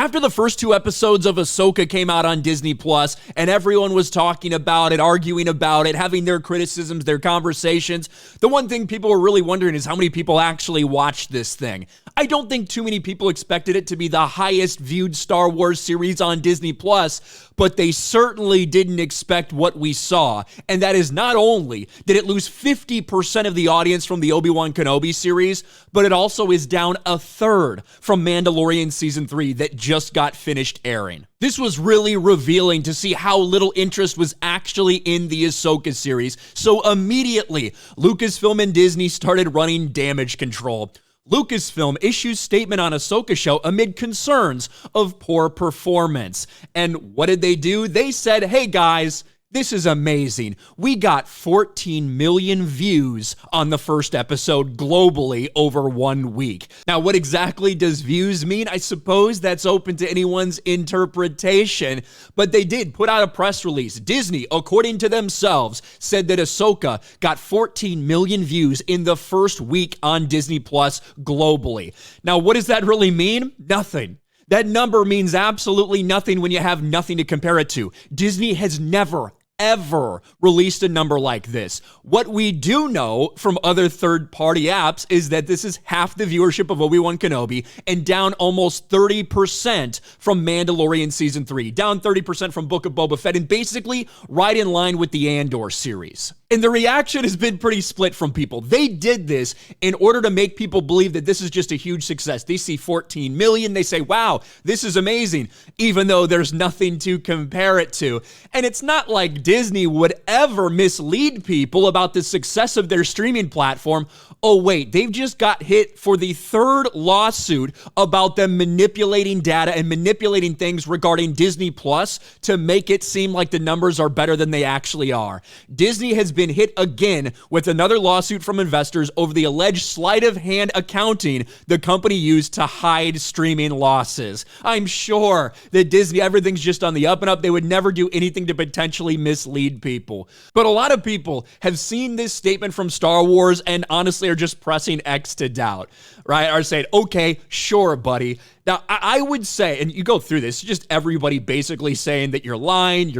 After the first 2 episodes of Ahsoka came out on Disney Plus, and everyone was talking about it, arguing about it, having their criticisms, their conversations, the one thing people were really wondering is how many people actually watched this thing. I don't think too many people expected it to be the highest viewed Star Wars series on Disney Plus, but they certainly didn't expect what we saw. And that is not only did it lose 50% of the audience from the Obi-Wan Kenobi series, but it also is down a third from Mandalorian Season 3 that just got finished airing. This was really revealing to see how little interest was actually in the Ahsoka series, so immediately Lucasfilm and Disney started running damage control. Lucasfilm issues statement on Ahsoka show amid concerns of poor performance. And what did they do? They said, hey guys, this is amazing. We got 14 million views on the first episode globally over 1 week. Now, what exactly does views mean? I suppose that's open to anyone's interpretation, but they did put out a press release. Disney, according to themselves, said that Ahsoka got 14 million views in the first week on Disney Plus globally. Now, what does that really mean? Nothing. That number means absolutely nothing when you have nothing to compare it to. Disney has never ever released a number like this. What we do know from other third-party apps is that this is half the viewership of Obi-Wan Kenobi and down almost 30% from Mandalorian Season 3, down 30% from Book of Boba Fett, and basically right in line with the Andor series. And the reaction has been pretty split from people. They did this in order to make people believe that this is just a huge success. They see 14 million, they say, wow, this is amazing, even though there's nothing to compare it to. And it's not like Disney would ever mislead people about the success of their streaming platform. Oh wait, they've just got hit for the 3rd lawsuit about them manipulating data and manipulating things regarding Disney Plus to make it seem like the numbers are better than they actually are. Disney has been hit again with another lawsuit from investors over the alleged sleight of hand accounting the company used to hide streaming losses. I'm sure that Disney, everything's just on the up and up. They would never do anything to potentially mislead people. But a lot of people have seen this statement from Star Wars and honestly are just pressing X to doubt, right? Are saying, okay, sure, buddy. Now, I would say, and you go through this, just everybody basically saying that you're lying,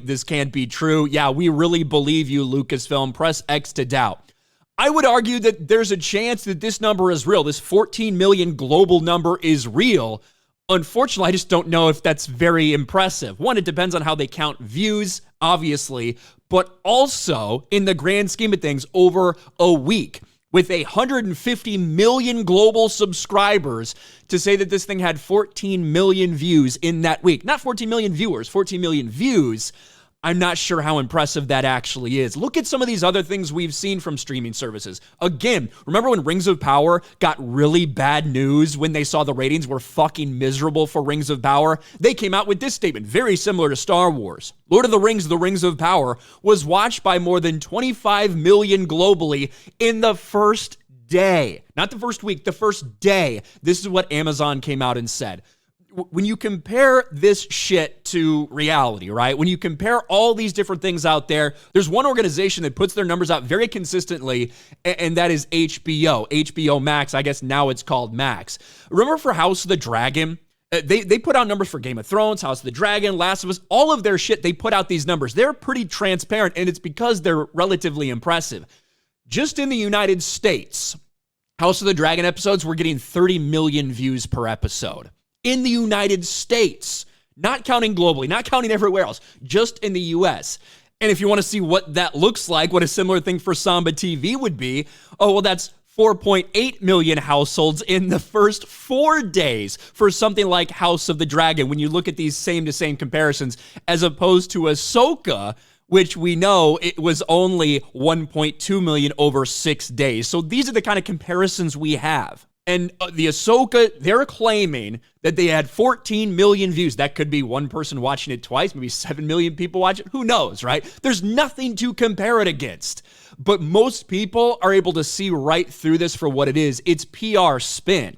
this can't be true. Yeah, we really believe you, Lucasfilm. Press X to doubt. I would argue that there's a chance that this number is real. This 14 million global number is real. Unfortunately, I just don't know if that's very impressive. One, it depends on how they count views, obviously, but also in the grand scheme of things, over a week. With 150 million global subscribers, to say that this thing had 14 million views in that week. Not 14 million viewers, 14 million views. I'm not sure how impressive that actually is. Look at some of these other things we've seen from streaming services. Again, remember when Rings of Power got really bad news when they saw the ratings were fucking miserable for Rings of Power? They came out with this statement, very similar to Star Wars. Lord of the Rings of Power was watched by more than 25 million globally in the first day. Not the first week, the first day. This is what Amazon came out and said. When you compare this shit to reality, right? When you compare all these different things out there, there's one organization that puts their numbers out very consistently, and that is HBO. HBO Max, I guess now it's called Max. Remember for House of the Dragon? They put out numbers for Game of Thrones, House of the Dragon, Last of Us, all of their shit, they put out these numbers. They're pretty transparent, and it's because they're relatively impressive. Just in the United States, House of the Dragon episodes were getting 30 million views per episode. In the United States, not counting globally, not counting everywhere else, just in the US. And if you want to see what that looks like, what a similar thing for Samba TV would be, oh, well, that's 4.8 million households in the first 4 days for something like House of the Dragon, when you look at these same-to-same comparisons, as opposed to Ahsoka, which we know it was only 1.2 million over 6 days. So these are the kind of comparisons we have. And the Ahsoka, they're claiming that they had 14 million views. That could be one person watching it twice, maybe 7 million people watch it. Who knows, right? There's nothing to compare it against. But most people are able to see right through this for what it is. It's PR spin.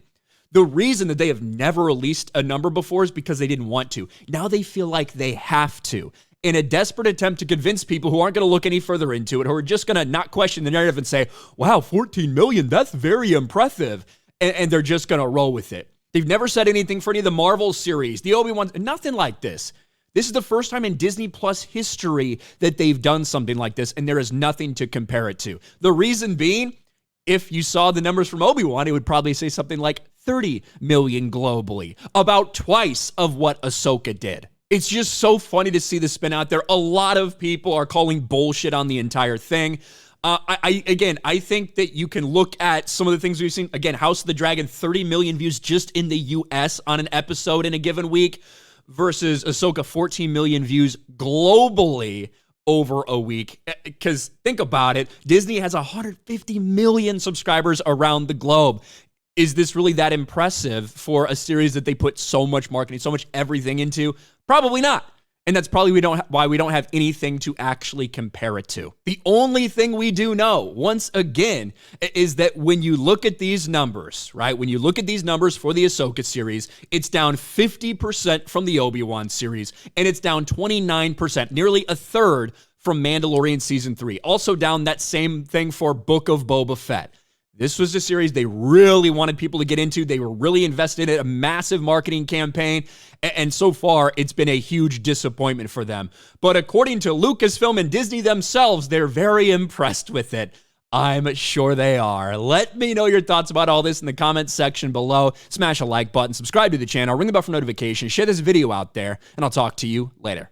The reason that they have never released a number before is because they didn't want to. Now they feel like they have to, in a desperate attempt to convince people who aren't going to look any further into it, who are just going to not question the narrative and say, wow, 14 million, that's very impressive. And they're just going to roll with it. They've never said anything for any of the Marvel series, the Obi-Wan, nothing like this. This is the first time in Disney Plus history that they've done something like this, and there is nothing to compare it to. The reason being, if you saw the numbers from Obi-Wan, it would probably say something like 30 million globally, about twice of what Ahsoka did. It's just so funny to see the spin out there. A lot of people are calling bullshit on the entire thing. I think that you can look at some of the things we've seen. Again, House of the Dragon, 30 million views just in the US on an episode in a given week versus Ahsoka, 14 million views globally over a week. Because think about it, Disney has 150 million subscribers around the globe. Is this really that impressive for a series that they put so much marketing, so much everything into? Probably not. And that's probably why we don't have anything to actually compare it to. The only thing we do know, once again, is that when you look at these numbers, right? When you look at these numbers for the Ahsoka series, it's down 50% from the Obi-Wan series, and it's down 29%, nearly a third from Mandalorian Season 3. Also down that same thing for Book of Boba Fett. This was a series they really wanted people to get into. They were really invested in a massive marketing campaign, and so far, it's been a huge disappointment for them. But according to Lucasfilm and Disney themselves, they're very impressed with it. I'm sure they are. Let me know your thoughts about all this in the comments section below. Smash a like button, subscribe to the channel, ring the bell for notifications, share this video out there, and I'll talk to you later.